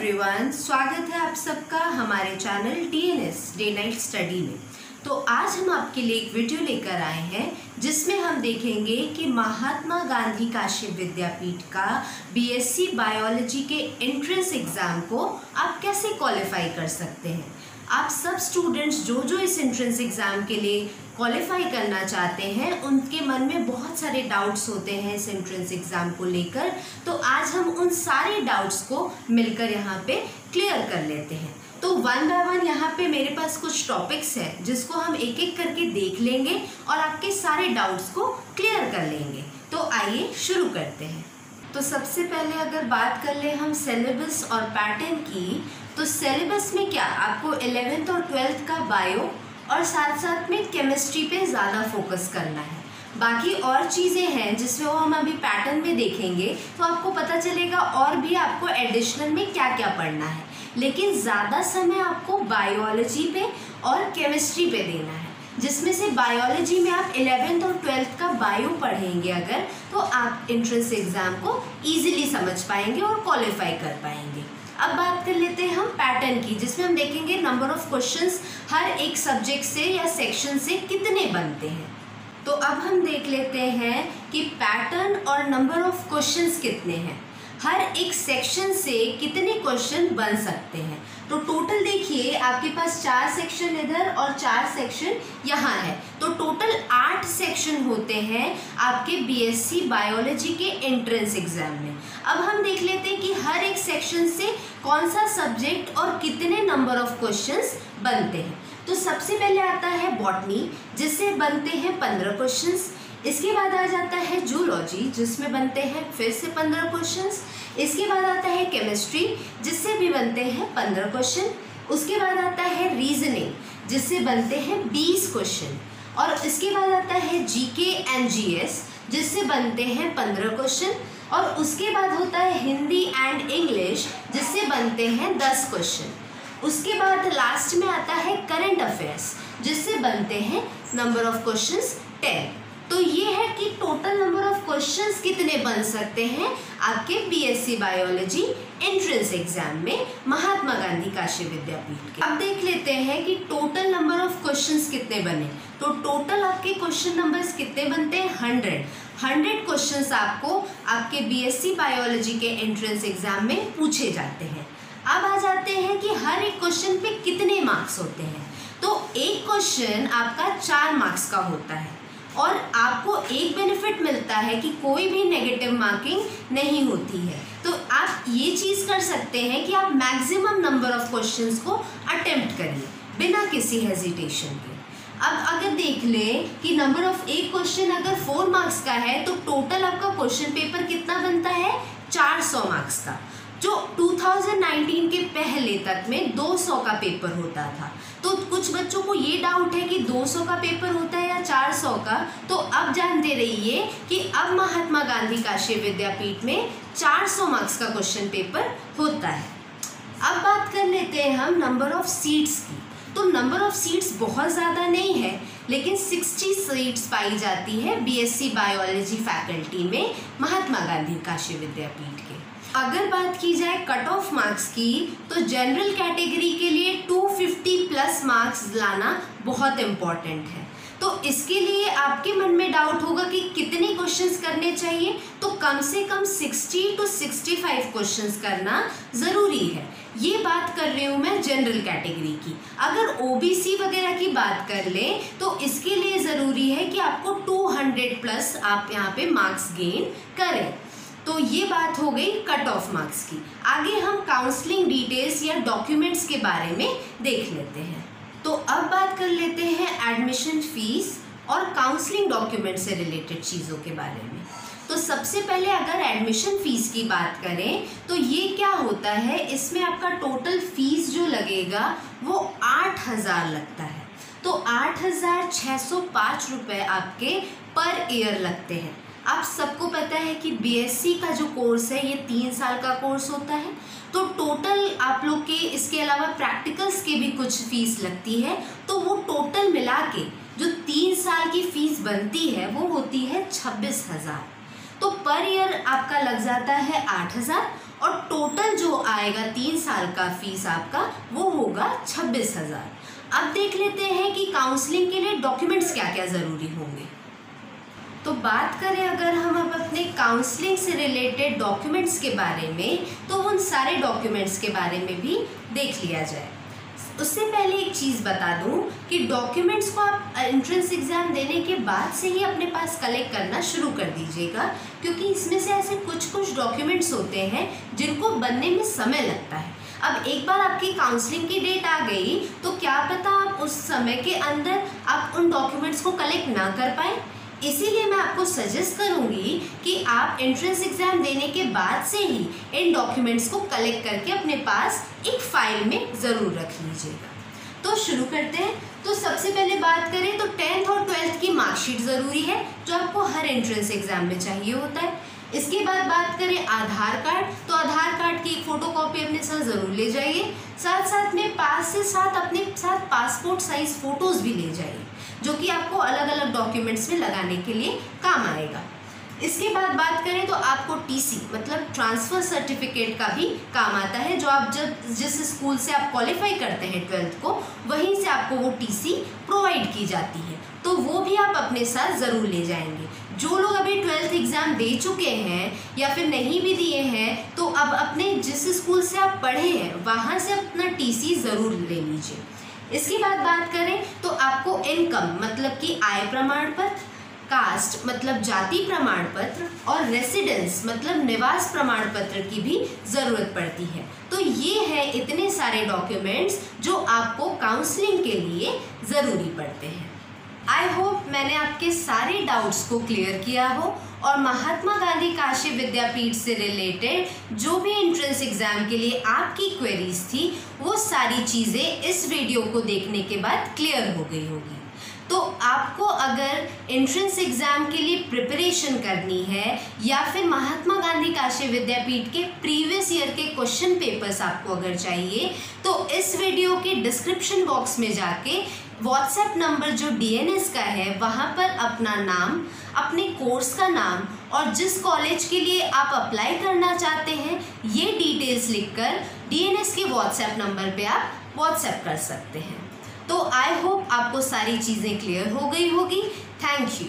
Everyone, स्वागत है आप सबका हमारे channel TNS day night study में। तो आज हम आपके लिए एक वीडियो लेकर आए हैं जिसमें हम देखेंगे कि महात्मा गांधी काशी विद्यापीठ का बीएससी बायोलॉजी के एंट्रेंस एग्ज़ाम को आप कैसे क्वालिफाई कर सकते हैं। आप सब स्टूडेंट्स जो इस एंट्रेंस एग्ज़ाम के लिए क्वालिफाई करना चाहते हैं, उनके मन में बहुत सारे डाउट्स होते हैं इस एंट्रेंस एग्ज़ाम को लेकर। तो आज हम उन सारे डाउट्स को मिलकर यहाँ पे क्लियर कर लेते हैं। तो वन बाय वन यहाँ पे मेरे पास कुछ टॉपिक्स हैं जिसको हम एक एक करके देख लेंगे और आपके सारे डाउट्स को क्लियर कर लेंगे। तो आइए शुरू करते हैं। तो सबसे पहले अगर बात कर ले हम सिलेबस और पैटर्न की, तो सिलेबस में क्या आपको 11th और 12th का बायो और साथ साथ में केमिस्ट्री पे ज़्यादा फोकस करना है। बाकी और चीज़ें हैं जिसमें वो हम अभी पैटर्न में देखेंगे तो आपको पता चलेगा और भी आपको एडिशनल में क्या क्या पढ़ना है, लेकिन ज़्यादा समय आपको बायोलॉजी पे और केमिस्ट्री पे देना है, जिसमें से बायोलॉजी में आप 11th और 12th का बायो पढ़ेंगे अगर, तो आप एंट्रेंस एग्ज़ाम को ईजिली समझ पाएंगे और क्वालिफाई कर पाएंगे। अब बात कर लेते हैं हम पैटर्न की, जिसमें हम देखेंगे नंबर ऑफ क्वेश्चंस हर एक सब्जेक्ट से या सेक्शन से कितने बनते हैं। तो अब हम देख लेते हैं कि पैटर्न और नंबर ऑफ क्वेश्चंस कितने हैं, हर एक सेक्शन से कितने क्वेश्चन बन सकते हैं। तो टोटल देखिए आपके पास 4 सेक्शन इधर और 4 सेक्शन यहाँ है, तो टोटल 8 सेक्शन होते हैं आपके बीएससी बायोलॉजी के एंट्रेंस एग्जाम में। अब हम देख लेते हैं कि हर एक सेक्शन से कौन सा सब्जेक्ट और कितने नंबर ऑफ क्वेश्चंस बनते हैं। तो सबसे पहले आता है बॉटनी, जिससे बनते हैं 15 क्वेश्चंस। इसके बाद आ जाता है जूलॉजी, जिसमें बनते हैं फिर से 15 क्वेश्चंस। इसके बाद आता है केमिस्ट्री, जिससे भी बनते हैं 15 क्वेश्चन। उसके बाद आता है रीजनिंग, जिससे बनते हैं 20 क्वेश्चन। और इसके बाद आता है जीके एंड जीएस, जिससे बनते हैं 15 क्वेश्चन। और उसके बाद होता है हिंदी एंड इंग्लिश, जिससे बनते हैं 10 क्वेश्चन। उसके बाद लास्ट में आता है करंट अफेयर्स, जिससे बनते हैं नंबर ऑफ क्वेश्चंस 10। तो ये है कि टोटल नंबर ऑफ क्वेश्चंस कितने बन सकते हैं आपके बीएससी बायोलॉजी एंट्रेंस एग्जाम में महात्मा गांधी काशी विद्यापीठ के। अब देख लेते हैं कि टोटल नंबर ऑफ क्वेश्चंस कितने बने। तो टोटल आपके क्वेश्चन नंबर्स कितने बनते हैं? 100 क्वेश्चंस आपको आपके बीएससी बायोलॉजी के एंट्रेंस एग्जाम में पूछे जाते हैं। अब आ जाते हैं कि हर एक क्वेश्चन पे कितने मार्क्स होते हैं। तो एक क्वेश्चन आपका 4 मार्क्स का होता है और आपको एक बेनिफिट मिलता है कि कोई भी नेगेटिव मार्किंग नहीं होती है। तो आप ये चीज़ कर सकते हैं कि आप मैक्सिमम नंबर ऑफ क्वेश्चंस को अटेम्प्ट करिए बिना किसी हेजिटेशन के। अब अगर देख लें कि नंबर ऑफ एक क्वेश्चन अगर 4 मार्क्स का है, तो टोटल आपका क्वेश्चन पेपर कितना बनता है? 400 मार्क्स का, जो 2019 के पहले तक में 200 का पेपर होता था। तो कुछ बच्चों को ये डाउट है कि 200 का पेपर होता है या 400 का। तो अब जानते रहिए कि अब महात्मा गांधी काशी विद्यापीठ में 400 मार्क्स का क्वेश्चन पेपर होता है। अब बात कर लेते हैं हम नंबर ऑफ सीट्स की। तो नंबर ऑफ सीट्स बहुत ज़्यादा नहीं है, लेकिन 60 सीट्स पाई जाती है बीएससी बायोलॉजी फैकल्टी में महात्मा गांधी काशी विद्यापीठ के। अगर बात की जाए कट ऑफ मार्क्स की, तो जनरल कैटेगरी के लिए 250 प्लस मार्क्स लाना बहुत इम्पॉर्टेंट है। तो इसके लिए आपके मन में डाउट होगा कि कितने क्वेश्चंस करने चाहिए। तो कम से कम 60 to 65 क्वेश्चंस करना ज़रूरी है। ये बात कर रही हूँ मैं जनरल कैटेगरी की। अगर ओबीसी वगैरह की बात कर लें तो इसके लिए ज़रूरी है कि आपको 200 प्लस आप यहाँ पे मार्क्स गेन करें। तो ये बात हो गई कट ऑफ मार्क्स की। आगे हम काउंसलिंग डिटेल्स या डॉक्यूमेंट्स के बारे में देख लेते हैं। तो अब बात कर लेते हैं एडमिशन फीस और काउंसलिंग डॉक्यूमेंट से रिलेटेड चीज़ों के बारे में। तो सबसे पहले अगर एडमिशन फ़ीस की बात करें तो ये क्या होता है, इसमें आपका टोटल फीस जो लगेगा वो 8000 लगता है। तो 8605 रुपये आपके पर ईयर लगते हैं। आप सबको पता है कि बीएससी का जो कोर्स है ये 3 साल का कोर्स होता है। तो टोटल आप लोग के इसके अलावा प्रैक्टिकल्स के भी कुछ फ़ीस लगती है। तो वो टोटल मिला के जो 3 साल की फ़ीस बनती है वो होती है 26,000। तो पर ईयर आपका लग जाता है 8,000 और टोटल जो आएगा 3 साल का फीस आपका वो होगा 26,000। अब देख लेते हैं कि काउंसलिंग के लिए डॉक्यूमेंट्स क्या क्या ज़रूरी होंगे। तो बात करें अगर हम अब अपने काउंसलिंग से रिलेटेड डॉक्यूमेंट्स के बारे में, तो उन सारे डॉक्यूमेंट्स के बारे में भी देख लिया जाए। उससे पहले एक चीज़ बता दूं कि डॉक्यूमेंट्स को आप एंट्रेंस एग्ज़ाम देने के बाद से ही अपने पास कलेक्ट करना शुरू कर दीजिएगा, क्योंकि इसमें से ऐसे कुछ डॉक्यूमेंट्स होते हैं जिनको बनने में समय लगता है। अब एक बार आपकी काउंसलिंग की डेट आ गई तो क्या पता आप उस समय के अंदर आप उन डॉक्यूमेंट्स को कलेक्ट ना कर पाए। इसीलिए मैं आपको सजेस्ट करूंगी कि आप एंट्रेंस एग्ज़ाम देने के बाद से ही इन डॉक्यूमेंट्स को कलेक्ट करके अपने पास एक फाइल में ज़रूर रख लीजिएगा। तो शुरू करते हैं। तो सबसे पहले बात करें तो 10th और 12th की मार्कशीट ज़रूरी है, जो आपको हर एंट्रेंस एग्ज़ाम में चाहिए होता है। इसके बाद बात करें आधार कार्ड, तो आधार कार्ड की एक फ़ोटोकॉपी अपने साथ ज़रूर ले जाइए। साथ साथ में 5 से 7 अपने साथ पासपोर्ट साइज़ फ़ोटोज़ भी ले जाइए, जो कि आपको अलग अलग डॉक्यूमेंट्स में लगाने के लिए काम आएगा। इसके बाद बात करें तो आपको टीसी मतलब ट्रांसफ़र सर्टिफिकेट का भी काम आता है, जो आप जिस स्कूल से आप क्वालिफाई करते हैं 12th को, वहीं से आपको वो टीसी प्रोवाइड की जाती है, तो वो भी आप अपने साथ ज़रूर ले जाएंगे। जो लोग अभी 12th एग्ज़ाम दे चुके हैं या फिर नहीं भी दिए हैं, तो अब अपने जिस स्कूल से आप पढ़े हैं वहाँ से अपना टीसी ज़रूर ले लीजिए। इसके बाद बात करें तो आपको इनकम मतलब कि आय प्रमाण पत्र, कास्ट मतलब जाति प्रमाण पत्र और रेसिडेंस मतलब निवास प्रमाण पत्र की भी ज़रूरत पड़ती है। तो ये है इतने सारे डॉक्यूमेंट्स जो आपको काउंसलिंग के लिए ज़रूरी पड़ते हैं। आई होप मैंने आपके सारे डाउट्स को क्लियर किया हो और महात्मा गांधी काशी विद्यापीठ से रिलेटेड जो भी एंट्रेंस एग्ज़ाम के लिए आपकी क्वेरीज थी वो सारी चीज़ें इस वीडियो को देखने के बाद क्लियर हो गई होगी। तो आपको अगर एंट्रेंस एग्ज़ाम के लिए प्रिपरेशन करनी है या फिर महात्मा गांधी काशी विद्यापीठ के प्रीवियस ईयर के क्वेश्चन पेपर्स आपको अगर चाहिए, तो इस वीडियो के डिस्क्रिप्शन बॉक्स में जाके व्हाट्सएप नंबर जो डीएनएस का है वहाँ पर अपना नाम, अपने कोर्स का नाम और जिस कॉलेज के लिए आप अप्लाई करना चाहते हैं ये डिटेल्स लिखकर डीएनएस के व्हाट्सएप नंबर पे आप व्हाट्सएप कर सकते हैं। तो आई होप आपको सारी चीज़ें क्लियर हो गई होगी। Thank you.